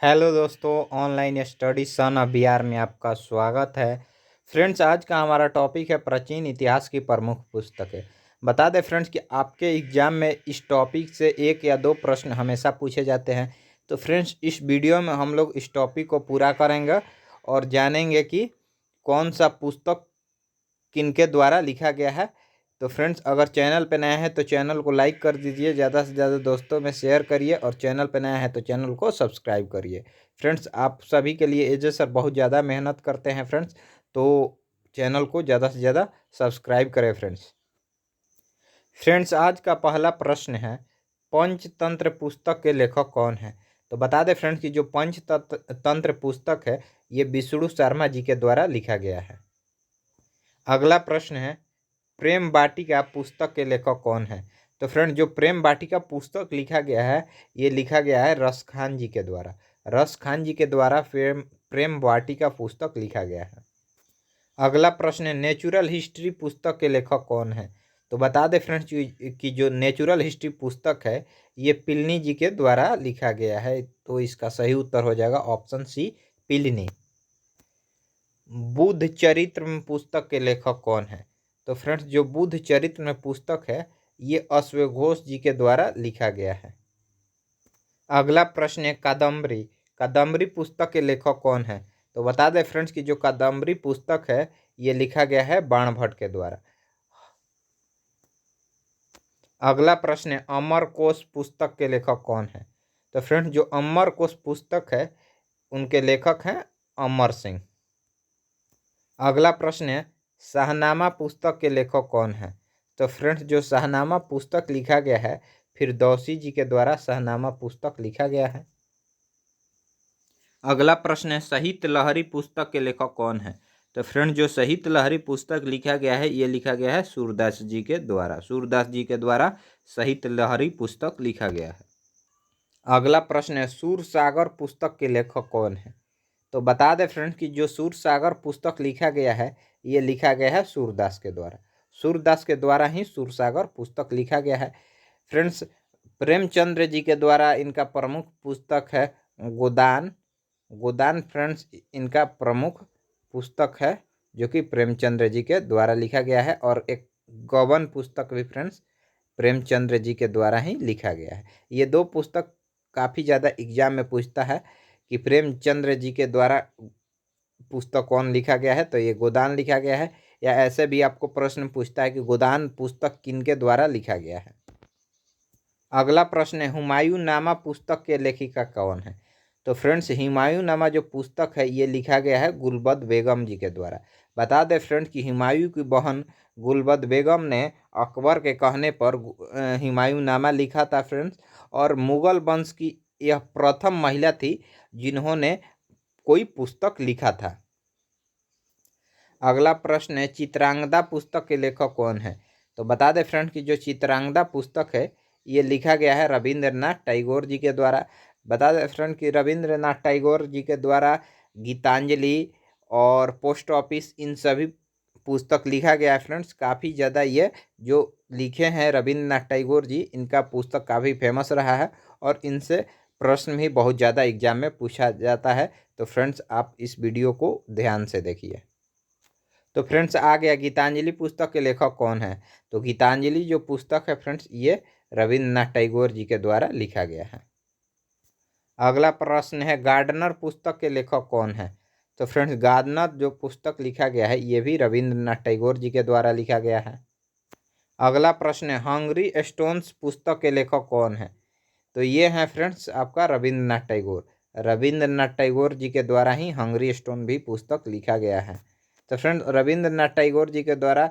Hello दोस्तों, online study सन अभियान में आपका स्वागत है। फ्रेंड्स, आज का हमारा टॉपिक है प्राचीन इतिहास की प्रमुख पुस्तकें। बता दें फ्रेंड्स कि आपके एग्जाम में इस टॉपिक से एक या दो प्रश्न हमेशा पूछे जाते हैं। तो फ्रेंड्स, इस वीडियो में हम लोग इस टॉपिक को पूरा करेंगे और जानेंगे कि कौन सा पुस्तक किनके द्वारा लिखा गया है। तो फ्रेंड्स, अगर चैनल पे नया है तो चैनल को लाइक कर दीजिए, ज़्यादा से ज़्यादा दोस्तों में शेयर करिए और चैनल पे नया है तो चैनल को सब्सक्राइब करिए। फ्रेंड्स, आप सभी के लिए एजे सर बहुत ज़्यादा मेहनत करते हैं फ्रेंड्स, तो चैनल को ज़्यादा से ज़्यादा सब्सक्राइब करें फ्रेंड्स। फ्रेंड्स, आज का पहला प्रश्न है, पंचतंत्र पुस्तक के लेखक कौन है। तो बता दें फ्रेंड्स कि जो पंचतंत्र पुस्तक है ये विष्णु शर्मा जी के द्वारा लिखा गया है। अगला प्रश्न है, प्रेम वाटिका पुस्तक के लेखक कौन है। तो फ्रेंड, जो प्रेम वाटिका पुस्तक लिखा गया है ये लिखा गया है रस खान जी के द्वारा। रस खान जी के द्वारा प्रेम प्रेम वाटिका पुस्तक लिखा गया है। अगला प्रश्न है, नेचुरल हिस्ट्री पुस्तक के लेखक कौन है। तो बता दें फ्रेंड्स कि जो नेचुरल हिस्ट्री पुस्तक है ये पिलनी जी के द्वारा लिखा गया है। तो इसका सही उत्तर हो जाएगा ऑप्शन सी, पिलनी। बुद्ध चरित्र पुस्तक के लेखक कौन है। तो फ्रेंड्स, जो बुद्ध चरित्र में पुस्तक है ये अश्वघोष जी के द्वारा लिखा गया है। अगला प्रश्न है, कादम्बरी कादम्बरी पुस्तक के लेखक कौन है। तो बता दें फ्रेंड्स कि जो कादम्बरी पुस्तक है ये लिखा गया है बाणभट्ट के द्वारा। अगला प्रश्न है, अमरकोश पुस्तक के लेखक कौन है। तो फ्रेंड्स, जो अमरकोश पुस्तक है उनके लेखक हैं अमर सिंह। अगला प्रश्न है, शाहनामा पुस्तक के लेखक कौन है। तो फ्रेंड्स, जो शाहनामा पुस्तक लिखा गया है फिरदौसी जी के द्वारा शाहनामा पुस्तक लिखा गया है। अगला प्रश्न है, साहित्य लहरी पुस्तक के लेखक कौन है। तो फ्रेंड्स, जो साहित्य लहरी पुस्तक लिखा गया है ये लिखा गया है सूरदास जी के द्वारा। सूरदास जी के द्वारा साहित्य लहरी पुस्तक लिखा गया है। अगला प्रश्न है, सूरसागर पुस्तक के लेखक कौन है। तो बता दें फ्रेंड्स कि जो सूरसागर पुस्तक लिखा गया है ये लिखा गया है सूरदास के द्वारा। सूरदास के द्वारा ही सूरसागर पुस्तक लिखा गया है। फ्रेंड्स, प्रेमचंद्र जी के द्वारा इनका प्रमुख पुस्तक है गोदान। गोदान फ्रेंड्स इनका प्रमुख पुस्तक है जो कि प्रेमचंद्र जी के द्वारा लिखा गया है। और एक गबन पुस्तक भी फ्रेंड्स प्रेमचंद्र जी के द्वारा ही लिखा गया है। ये दो पुस्तक काफ़ी ज़्यादा एग्जाम में पूछता है कि प्रेमचंद्र जी के द्वारा पुस्तक कौन लिखा गया है। तो ये गोदान लिखा गया है, या ऐसे भी आपको प्रश्न पूछता है कि गोदान पुस्तक किनके द्वारा लिखा गया है। अगला प्रश्न है, हुमायूं नामा पुस्तक के लेखिका कौन है। तो फ्रेंड्स, हुमायूं नामा जो पुस्तक है ये लिखा गया है गुलबद बेगम जी के द्वारा। बता दें फ्रेंड्स कि हुमायूं की बहन गुलबद बेगम ने अकबर के कहने पर हुमायूं नामा लिखा था फ्रेंड्स। और मुगल वंश की यह प्रथम महिला थी जिन्होंने कोई पुस्तक लिखा था। अगला प्रश्न है, चित्रांगदा पुस्तक के लेखक कौन है। तो बता दें फ्रेंड्स कि जो चित्रांगदा पुस्तक है ये लिखा गया है रविंद्रनाथ टैगोर जी के द्वारा। बता दें फ्रेंड कि रविंद्रनाथ टैगोर जी के द्वारा गीतांजलि और पोस्ट ऑफिस इन सभी पुस्तक लिखा गया है। फ्रेंड्स, काफ़ी ज़्यादा ये जो लिखे हैं रविंद्रनाथ टैगोर जी, इनका पुस्तक काफ़ी फेमस रहा है और इनसे प्रश्न भी बहुत ज़्यादा एग्जाम में पूछा जाता है। तो फ्रेंड्स, आप इस वीडियो को ध्यान से देखिए। तो फ्रेंड्स, आ गया गीतांजलि पुस्तक के लेखक कौन है। तो गीतांजलि जो पुस्तक है फ्रेंड्स ये रविंद्रनाथ टैगोर जी के द्वारा लिखा गया है। अगला प्रश्न है, गार्डनर पुस्तक के लेखक कौन है। तो फ्रेंड्स, गार्डनर जो पुस्तक लिखा गया है ये भी रविंद्रनाथ टैगोर जी के द्वारा लिखा गया है। अगला प्रश्न है, हंगरी स्टोन्स पुस्तक के लेखक कौन है। तो ये है फ्रेंड्स आपका रविंद्रनाथ टैगोर। रविंद्रनाथ टैगोर जी के द्वारा ही हंगरी स्टोन भी पुस्तक लिखा गया है। तो फ्रेंड, रविंद्रनाथ टैगोर जी के द्वारा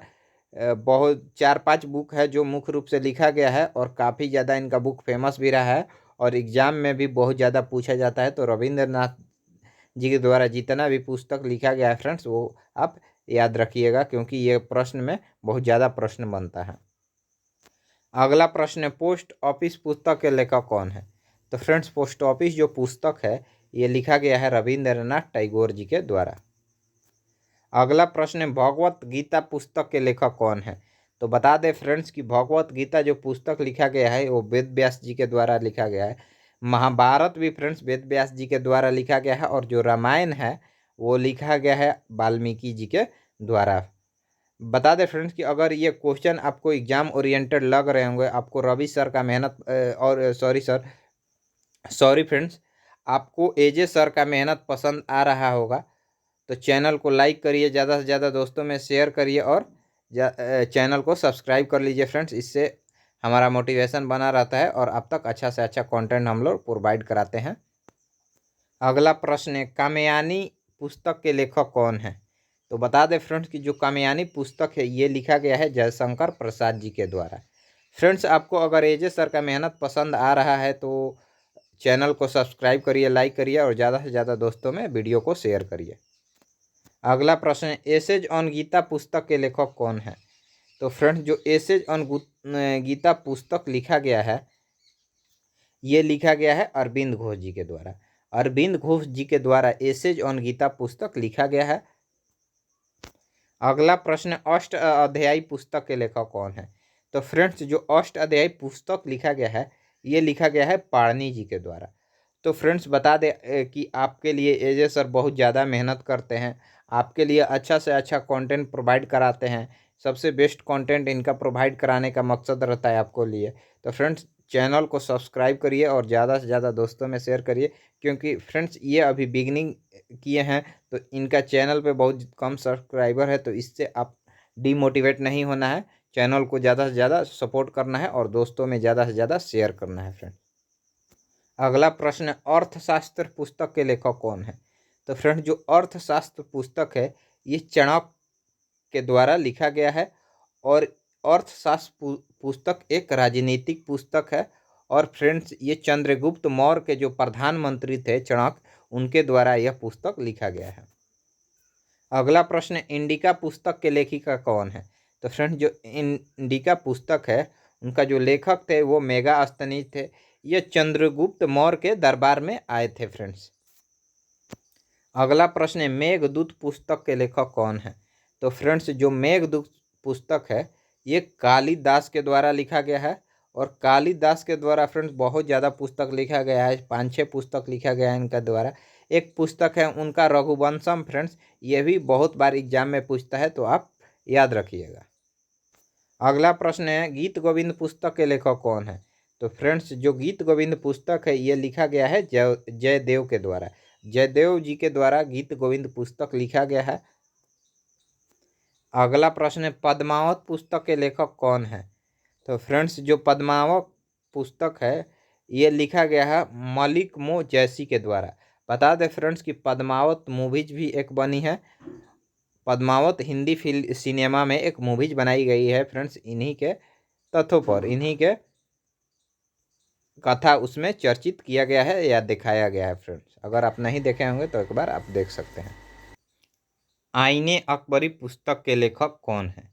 बहुत 4-5 बुक है जो मुख्य रूप से लिखा गया है और काफ़ी ज़्यादा इनका बुक फेमस भी रहा है और एग्जाम में भी बहुत ज़्यादा पूछा जाता है। तो रविंद्रनाथ जी के द्वारा जितना भी पुस्तक लिखा गया है फ्रेंड्स वो आप याद रखिएगा, क्योंकि ये प्रश्न में बहुत ज़्यादा प्रश्न बनता है। अगला प्रश्न है, पोस्ट ऑफिस पुस्तक के लेखक कौन है। तो फ्रेंड्स, पोस्ट ऑफिस जो पुस्तक है ये लिखा गया है रविंद्रनाथ टैगोर जी के द्वारा। अगला प्रश्न है, भगवत गीता पुस्तक के लेखक कौन है। तो बता दें फ्रेंड्स कि भगवत गीता जो पुस्तक लिखा गया है वो वेद व्यास जी के द्वारा लिखा गया है। महाभारत भी फ्रेंड्स वेद व्यास जी के द्वारा लिखा गया है, और जो रामायण है वो लिखा गया है वाल्मीकि जी के द्वारा। बता दें फ्रेंड्स कि अगर ये क्वेश्चन आपको एग्जाम ओरिएंटेड लग रहे होंगे, आपको रवि सर का मेहनत और सॉरी फ्रेंड्स, आपको एजे सर का मेहनत पसंद आ रहा होगा, तो चैनल को लाइक करिए, ज़्यादा से ज़्यादा दोस्तों में शेयर करिए, और चैनल को सब्सक्राइब कर लीजिए फ्रेंड्स। इससे हमारा मोटिवेशन बना रहता है और अब तक अच्छा से अच्छा कंटेंट हम लोग प्रोवाइड कराते हैं। अगला प्रश्न है, कामयानी पुस्तक के लेखक कौन है? तो बता दें फ्रेंड्स कि जो कामयानी पुस्तक है ये लिखा गया है जयशंकर प्रसाद जी के द्वारा। फ्रेंड्स, आपको अगर एजे सर का मेहनत पसंद आ रहा है तो चैनल को सब्सक्राइब करिए, लाइक करिए, और ज़्यादा से ज़्यादा दोस्तों में वीडियो को शेयर करिए। अगला प्रश्न है, एसेज ऑन गीता पुस्तक के लेखक कौन है? तो फ्रेंड्स, जो एसेज ऑन गीता पुस्तक लिखा गया है ये लिखा गया है अरविंद घोष जी के द्वारा। अरविंद घोष जी के द्वारा एसेज ऑन गीता पुस्तक लिखा गया है। अगला प्रश्न, अष्ट अध्यायी पुस्तक के लेखक कौन है? तो फ्रेंड्स, जो अष्ट अध्यायी पुस्तक लिखा गया है ये लिखा गया है पाणिनि जी के द्वारा। तो फ्रेंड्स, बता दें कि आपके लिए एजे सर बहुत ज़्यादा मेहनत करते हैं, आपके लिए अच्छा से अच्छा कंटेंट प्रोवाइड कराते हैं। सबसे बेस्ट कंटेंट इनका प्रोवाइड कराने का मकसद रहता है आपको लिए। तो फ्रेंड्स, चैनल को सब्सक्राइब करिए और ज़्यादा से ज़्यादा दोस्तों में शेयर करिए, क्योंकि फ्रेंड्स ये अभी बिगनिंग किए हैं तो इनका चैनल पे बहुत कम सब्सक्राइबर है, तो इससे आप डीमोटिवेट नहीं होना है। चैनल को ज़्यादा से ज़्यादा सपोर्ट करना है और दोस्तों में ज़्यादा से ज़्यादा शेयर करना है फ्रेंड्स। अगला प्रश्न, अर्थशास्त्र पुस्तक के लेखक कौन है? तो फ्रेंड्स, जो अर्थशास्त्र पुस्तक है ये चाणक्य के द्वारा लिखा गया है, और अर्थशास्त्र पुस्तक एक राजनीतिक पुस्तक है, और फ्रेंड्स ये चंद्रगुप्त मौर्य के जो प्रधानमंत्री थे चाणक्य, उनके द्वारा यह पुस्तक लिखा गया है। अगला प्रश्न, इंडिका पुस्तक के लेखिका कौन है? तो फ्रेंड्स, जो इंडिका पुस्तक है उनका जो लेखक थे वो मेगास्थनीज थे। ये चंद्रगुप्त मौर्य के दरबार में आए थे फ्रेंड्स। अगला प्रश्न है, मेघदूत पुस्तक के लेखक कौन है? तो फ्रेंड्स, जो मेघदूत पुस्तक है ये कालिदास के द्वारा लिखा गया है, और कालिदास के द्वारा फ्रेंड्स बहुत ज़्यादा पुस्तक लिखा गया है, 5-6 पुस्तक लिखा गया है इनका द्वारा। एक पुस्तक है उनका रघुवंशम फ्रेंड्स, ये भी बहुत बार एग्जाम में पूछता है, तो आप याद रखिएगा। अगला प्रश्न है, गीत गोविंद पुस्तक के लेखक कौन है? तो फ्रेंड्स, जो गीत गोविंद पुस्तक है ये लिखा गया है जयदेव के द्वारा। जयदेव जी के द्वारा गीत गोविंद पुस्तक लिखा गया है। अगला प्रश्न है, पद्मावत पुस्तक के लेखक कौन है? तो फ्रेंड्स, जो पद्मावत पुस्तक है ये लिखा गया है मलिक मो जैसी के द्वारा। बता दें फ्रेंड्स कि पद्मावत मूवीज भी एक बनी है, पद्मावत हिंदी फिल्म सिनेमा में एक मूवीज बनाई गई है फ्रेंड्स, इन्हीं के तथ्यों पर, इन्हीं के कथा उसमें चर्चित किया गया है या दिखाया गया है फ्रेंड्स। अगर आप नहीं देखे होंगे तो एक बार आप देख सकते हैं। आईने अकबरी पुस्तक के लेखक कौन है?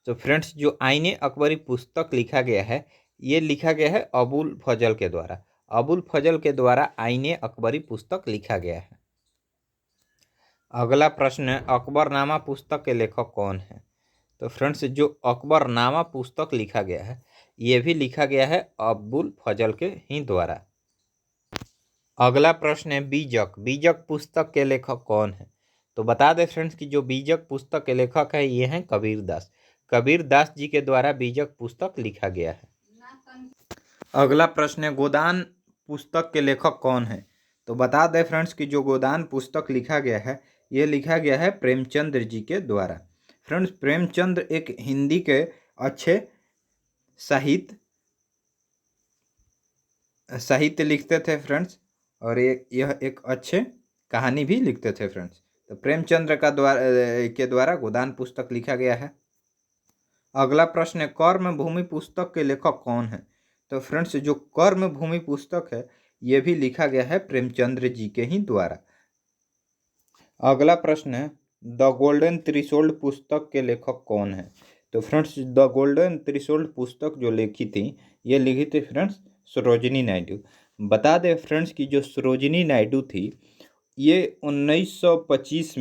तो फ्रेंड्स, जो आईने अकबरी पुस्तक लिखा गया है ये लिखा गया है अबुल फजल के द्वारा। अबुल फजल के द्वारा आईने अकबरी पुस्तक लिखा गया है। अगला प्रश्न है, अकबरनामा पुस्तक के लेखक कौन है? तो फ्रेंड्स, जो अकबरनामा पुस्तक लिखा गया है ये भी लिखा गया है अबुल फजल के ही द्वारा। अगला प्रश्न है, बीजक बीजक पुस्तक के लेखक कौन है? तो बता दें फ्रेंड्स कि जो बीजक पुस्तक के लेखक है ये हैं कबीर दास। कबीर दास जी के द्वारा बीजक पुस्तक लिखा गया है। अगला प्रश्न है, गोदान पुस्तक के लेखक कौन है? तो बता दें फ्रेंड्स कि जो गोदान पुस्तक लिखा गया है ये लिखा गया है प्रेमचंद्र जी के द्वारा। फ्रेंड्स, प्रेमचंद्र एक हिंदी के अच्छे साहित्य लिखते थे फ्रेंड्स, और यह एक अच्छे कहानी भी लिखते थे फ्रेंड्स। तो प्रेमचंद्र के द्वारा गोदान पुस्तक लिखा गया है। अगला प्रश्न है, कर्म भूमि पुस्तक के लेखक कौन है? तो फ्रेंड्स, जो कर्म भूमि पुस्तक है यह भी लिखा गया है प्रेमचंद्र जी के ही द्वारा। अगला प्रश्न है, द गोल्डन थ्रेशोल्ड पुस्तक के लेखक कौन है? तो फ्रेंड्स, द गोल्डन थ्रेशोल्ड पुस्तक जो लिखी थी ये लिखी थी फ्रेंड्स सरोजिनी नायडू। बता दें फ्रेंड्स कि जो सरोजिनी नायडू थी ये 1925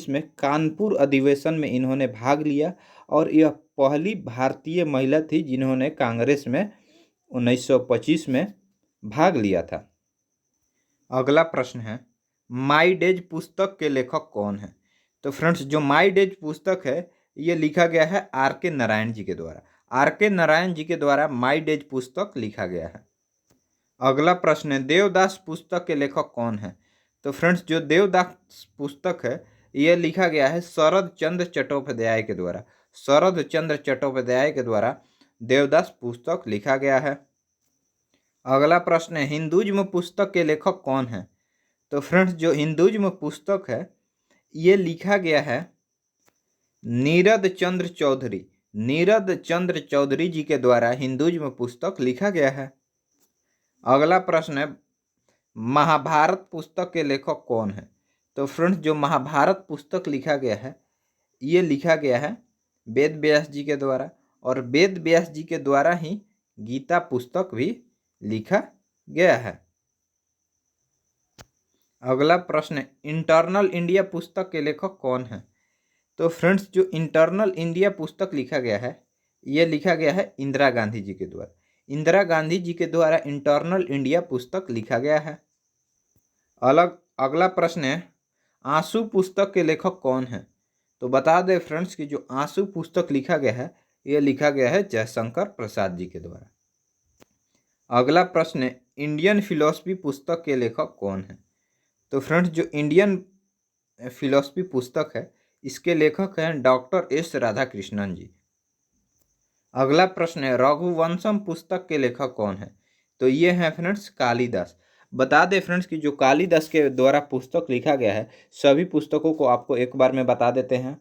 में कानपुर अधिवेशन में इन्होंने भाग लिया, और यह पहली भारतीय महिला थी जिन्होंने कांग्रेस में 1925 में भाग लिया था। अगला प्रश्न है, माई डेज पुस्तक के लेखक कौन है? तो फ्रेंड्स, जो माई डेज पुस्तक है ये लिखा गया है आर के नारायण जी के द्वारा। आर के नारायण जी के द्वारा माई डेज पुस्तक लिखा गया है। अगला प्रश्न है, देवदास पुस्तक के लेखक कौन है? तो फ्रेंड्स, जो देवदास पुस्तक है यह लिखा गया है शरद चंद्र चट्टोपाध्याय के द्वारा। शरद चंद्र चट्टोपाध्याय के द्वारा देवदास पुस्तक लिखा गया है। अगला प्रश्न है, हिंदुइज्म पुस्तक के लेखक कौन है? तो फ्रेंड्स, जो हिंदुइज्म पुस्तक है ये लिखा गया है नीरद चंद्र चौधरी। नीरद चंद्र चौधरी जी के द्वारा हिंदुइज्म पुस्तक लिखा गया है। अगला प्रश्न है, महाभारत पुस्तक के लेखक कौन है? तो फ्रेंड्स, जो महाभारत पुस्तक लिखा गया है ये लिखा गया है वेद व्यास जी के द्वारा, और वेद व्यास जी के द्वारा ही गीता पुस्तक भी लिखा गया है। अगला प्रश्न है, इंटरनल इंडिया पुस्तक के लेखक कौन है? तो फ्रेंड्स, जो इंटरनल इंडिया पुस्तक लिखा गया है ये लिखा गया है इंदिरा गांधी जी के द्वारा। इंदिरा गांधी जी के द्वारा इंटरनल इंडिया पुस्तक लिखा गया है। अगला प्रश्न है, आंसू पुस्तक के लेखक कौन है? तो बता दें फ्रेंड्स कि जो आंसू पुस्तक लिखा गया है ये लिखा गया है जयशंकर प्रसाद जी के द्वारा। अगला प्रश्न है, इंडियन फिलॉसफी पुस्तक के लेखक कौन है? तो फ्रेंड्स, जो इंडियन फिलॉसफी पुस्तक है इसके लेखक हैं डॉक्टर एस राधाकृष्णन जी। अगला प्रश्न है, रघुवंशम पुस्तक के लेखक कौन है? तो ये हैं फ्रेंड्स कालिदास। बता दें फ्रेंड्स कि जो कालिदास के द्वारा पुस्तक लिखा गया है सभी पुस्तकों को आपको एक बार में बता देते हैं।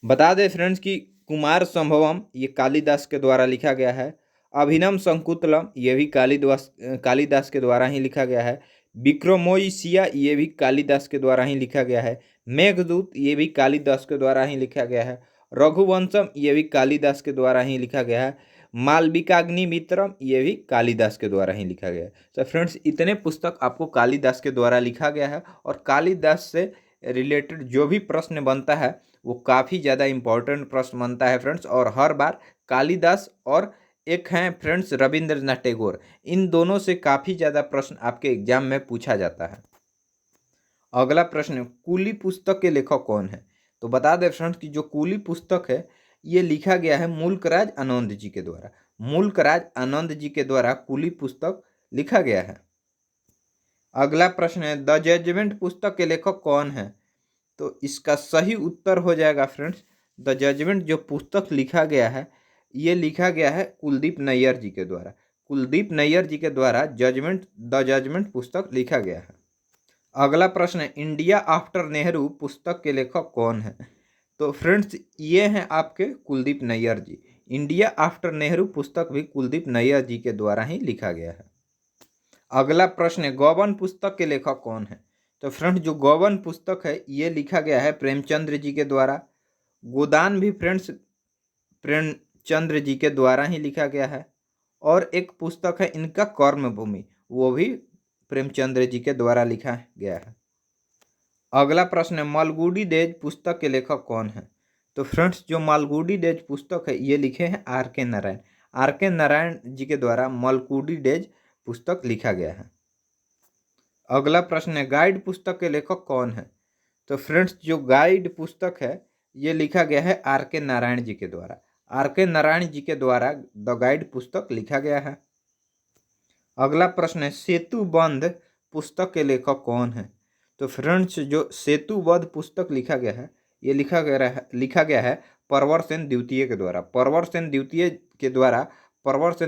बता दें फ्रेंड्स कि कुमार संभवम ये कालिदास के द्वारा लिखा गया है। अभिनव शंकुतलम ये भी कालिदास के द्वारा ही लिखा गया है। विक्रमोर्वशिया ये भी कालिदास के द्वारा ही लिखा गया है। मेघदूत ये भी कालिदास के द्वारा ही लिखा गया है। रघुवंशम ये भी कालिदास के द्वारा ही लिखा गया है। मालविकाग्निमित्रम ये भी कालिदास के द्वारा ही लिखा गया है। तो फ्रेंड्स, इतने पुस्तक आपको कालिदास के द्वारा लिखा गया है, और कालिदास से रिलेटेड जो भी प्रश्न बनता है वो काफ़ी ज़्यादा इम्पोर्टेंट प्रश्न बनता है फ्रेंड्स। और हर बार कालिदास और एक हैं फ्रेंड्स रविंद्रनाथ टैगोर, इन दोनों से काफ़ी ज़्यादा प्रश्न आपके एग्जाम में पूछा जाता है। अगला प्रश्न, कूली पुस्तक के लेखक कौन है? तो बता दें फ्रेंड्स कि जो कूली पुस्तक है ये लिखा गया है मुल्कराज आनंद जी के द्वारा। मुल्कराज आनंद जी के द्वारा कूली पुस्तक लिखा गया है। अगला प्रश्न है, द जजमेंट पुस्तक के लेखक कौन है? तो इसका सही उत्तर हो जाएगा फ्रेंड्स, द जजमेंट जो पुस्तक लिखा गया है ये लिखा गया है कुलदीप नैयर जी के द्वारा। कुलदीप नैयर जी के द्वारा द जजमेंट पुस्तक लिखा गया है। अगला प्रश्न है, इंडिया आफ्टर नेहरू पुस्तक के लेखक कौन है? तो फ्रेंड्स, ये हैं आपके कुलदीप नैयर जी। इंडिया आफ्टर नेहरू पुस्तक भी कुलदीप नैयर जी के द्वारा ही लिखा गया है। अगला प्रश्न है, गौवन पुस्तक के लेखक कौन है? तो फ्रेंड्स, जो गौवन पुस्तक है ये लिखा गया है प्रेमचंद्र जी के द्वारा। गोदान भी फ्रेंड्स प्रेमचंद्र जी के द्वारा ही लिखा गया है। और एक पुस्तक है इनका कर्मभूमि, वो भी प्रेमचंद्र जी के द्वारा लिखा गया है। अगला प्रश्न है, मालगुडी डेज पुस्तक के लेखक कौन है? तो फ्रेंड्स, जो मालगुडी डेज पुस्तक है ये लिखे हैं आर के नारायण। आर के नारायण जी के द्वारा मालगुडी डेज पुस्तक लिखा गया है। अगला प्रश्न है, गाइड पुस्तक के लेखक कौन है? तो फ्रेंड्स, जो गाइड पुस्तक है ये लिखा गया है आर के नारायण जी के द्वारा। आर के नारायण जी के द्वारा द गाइड पुस्तक लिखा गया है। अगला प्रश्न है, सेतुबंध पुस्तक के लेखक कौन है? तो फ्रेंड्स, जो सेतुबंध पुस्तक लिखा गया है ये लिखा गया है परवर सेन द्वितीय के द्वारा। परवर सेन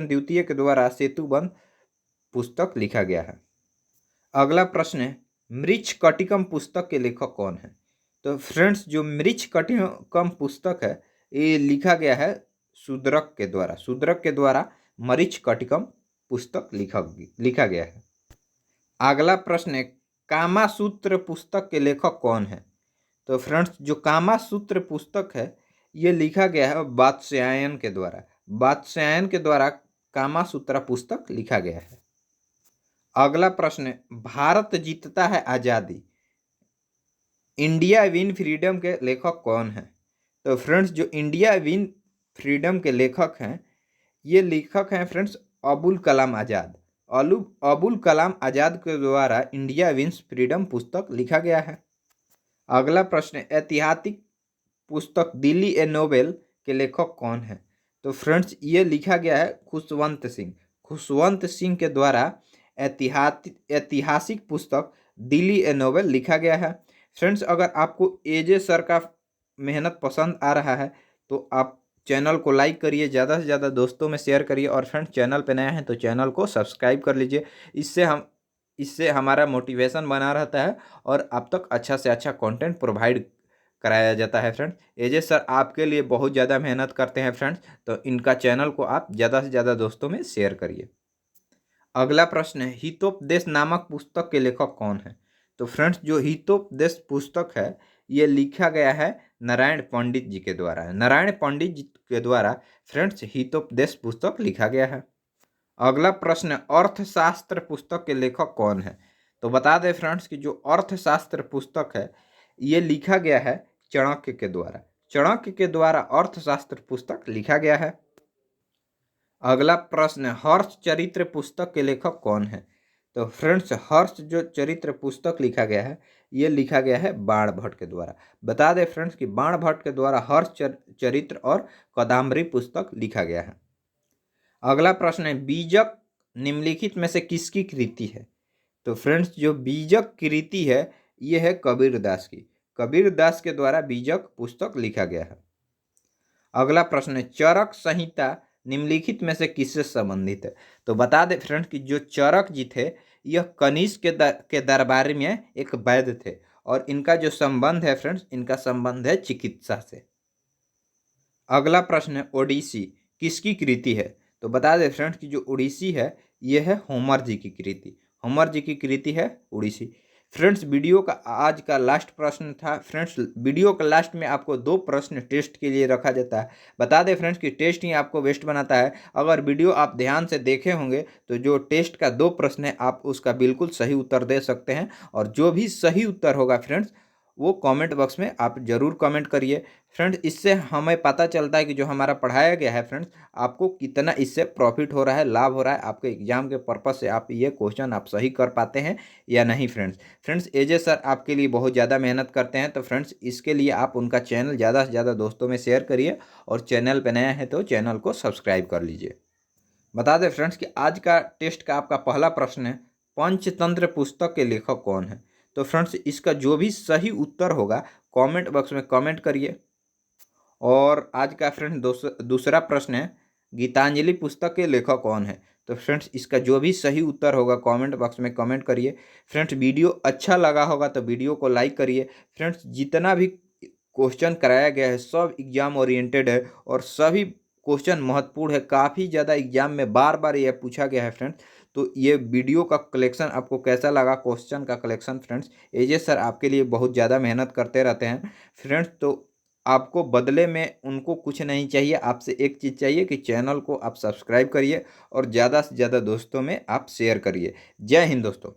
द्वितीय के द्वारा सेतुबंध पुस्तक लिखा गया है। अगला प्रश्न है, मृच्छकटिकम पुस्तक के लेखक कौन है? तो फ्रेंड्स, जो मृच्छकटिकम पुस्तक है ये लिखा गया है शूद्रक के द्वारा। शूद्रक के द्वारा मृच्छकटिकम पुस्तक लिखा गया है। अगला प्रश्न है, कामासूत्र पुस्तक के लेखक कौन है? तो फ्रेंड्स, जो कामासूत्र पुस्तक है ये लिखा गया है वात्स्यायन के द्वारा। वात्स्यायन के द्वारा कामासूत्र पुस्तक लिखा गया है। अगला प्रश्न है, भारत जीतता है आज़ादी, इंडिया विन फ्रीडम के लेखक कौन है? तो फ्रेंड्स, जो इंडिया विन फ्रीडम के लेखक हैं ये लेखक हैं फ्रेंड्स अबुल कलाम आज़ाद। अबुल कलाम आज़ाद के द्वारा इंडिया विंस फ्रीडम पुस्तक लिखा गया है। अगला प्रश्न, ऐतिहासिक पुस्तक दिल्ली ए नोवेल के लेखक कौन है? तो फ्रेंड्स ये लिखा गया है खुशवंत सिंह। खुशवंत सिंह के द्वारा ऐतिहासिक पुस्तक दिल्ली ए नोवेल लिखा गया है। फ्रेंड्स अगर आपको एजे सर का मेहनत पसंद आ रहा है तो आप चैनल को लाइक करिए, ज़्यादा से ज़्यादा दोस्तों में शेयर करिए और फ्रेंड्स चैनल पे नया है तो चैनल को सब्सक्राइब कर लीजिए। इससे हमारा मोटिवेशन बना रहता है और आप तक अच्छा से अच्छा कंटेंट प्रोवाइड कराया जाता है। फ्रेंड्स एजे सर आपके लिए बहुत ज़्यादा मेहनत करते हैं फ्रेंड्स, तो इनका चैनल को आप ज़्यादा से ज़्यादा दोस्तों में शेयर करिए। अगला प्रश्न है, हितोपदेश नामक पुस्तक के लेखक कौन है? तो फ्रेंड्स जो हितोपदेश पुस्तक है ये लिखा गया है नारायण पंडित जी के द्वारा। नारायण पंडित जी के द्वारा फ्रेंड्स हितोपदेश पुस्तक लिखा गया है। अगला प्रश्न, अर्थशास्त्र पुस्तक के लेखक कौन है? तो बता दें फ्रेंड्स कि जो अर्थशास्त्र पुस्तक है ये लिखा गया है चाणक्य के द्वारा। चाणक्य के द्वारा अर्थशास्त्र पुस्तक लिखा गया है। अगला प्रश्न, हर्ष चरित्र पुस्तक के लेखक कौन है? तो फ्रेंड्स हर्ष जो चरित्र पुस्तक लिखा गया है ये लिखा गया है बाण भट्ट के द्वारा। बता दें फ्रेंड्स कि बाण भट्ट के द्वारा हर्ष चरित्र और कादम्बरी पुस्तक लिखा गया है। अगला प्रश्न है, बीजक निम्नलिखित में से किसकी कृति है? तो फ्रेंड्स जो बीजक कृति है ये है कबीर दास की। कबीर दास के द्वारा बीजक पुस्तक लिखा गया है। अगला प्रश्न है, चरक संहिता निम्नलिखित में से किससे संबंधित है? तो बता दें फ्रेंड्स कि जो चरक जी थे यह कनिष्क के दरबार में एक वैद्य थे और इनका जो संबंध है फ्रेंड्स, इनका संबंध है चिकित्सा से। अगला प्रश्न है, ओडिसी किसकी कृति है? तो बता दें फ्रेंड्स कि जो ओडिसी है यह है होमर जी की कृति। होमर जी की कृति है ओडिसी। फ्रेंड्स वीडियो का आज का लास्ट प्रश्न था। फ्रेंड्स वीडियो का लास्ट में आपको 2 प्रश्न टेस्ट के लिए रखा जाता है। बता दें फ्रेंड्स कि टेस्ट ही आपको बेस्ट बनाता है। अगर वीडियो आप ध्यान से देखे होंगे तो जो टेस्ट का 2 प्रश्न है आप उसका बिल्कुल सही उत्तर दे सकते हैं और जो भी सही उत्तर होगा फ्रेंड्स वो कमेंट बॉक्स में आप ज़रूर कमेंट करिए। फ्रेंड्स इससे हमें पता चलता है कि जो हमारा पढ़ाया गया है फ्रेंड्स आपको कितना इससे प्रॉफिट हो रहा है, लाभ हो रहा है, आपके एग्जाम के पर्पज़ से आप ये क्वेश्चन आप सही कर पाते हैं या नहीं। फ्रेंड्स एजे सर आपके लिए बहुत ज़्यादा मेहनत करते हैं, तो फ्रेंड्स इसके लिए आप उनका चैनल ज़्यादा से ज़्यादा दोस्तों में शेयर करिए और चैनल पर नया है तो चैनल को सब्सक्राइब कर लीजिए। बता दें फ्रेंड्स कि आज का टेस्ट का आपका पहला प्रश्न है, पंचतंत्र पुस्तक के लेखक कौन है? तो फ्रेंड्स इसका जो भी सही उत्तर होगा कमेंट बॉक्स में कमेंट करिए। और आज का फ्रेंड्स दूसरा प्रश्न है, गीतांजलि पुस्तक के लेखक कौन है? तो फ्रेंड्स इसका जो भी सही उत्तर होगा कमेंट बॉक्स में कमेंट करिए। फ्रेंड्स वीडियो अच्छा लगा होगा तो वीडियो को लाइक करिए। फ्रेंड्स जितना भी क्वेश्चन कराया गया है सब एग्जाम ओरिएंटेड है और सभी क्वेश्चन महत्वपूर्ण है। काफ़ी ज़्यादा एग्जाम में बार बार यह पूछा गया है फ्रेंड्स। तो ये वीडियो का कलेक्शन आपको कैसा लगा, क्वेश्चन का कलेक्शन? फ्रेंड्स एजे सर आपके लिए बहुत ज़्यादा मेहनत करते रहते हैं फ्रेंड्स, तो आपको बदले में उनको कुछ नहीं चाहिए, आपसे एक चीज़ चाहिए कि चैनल को आप सब्सक्राइब करिए और ज़्यादा से ज़्यादा दोस्तों में आप शेयर करिए। जय हिंद दोस्तों।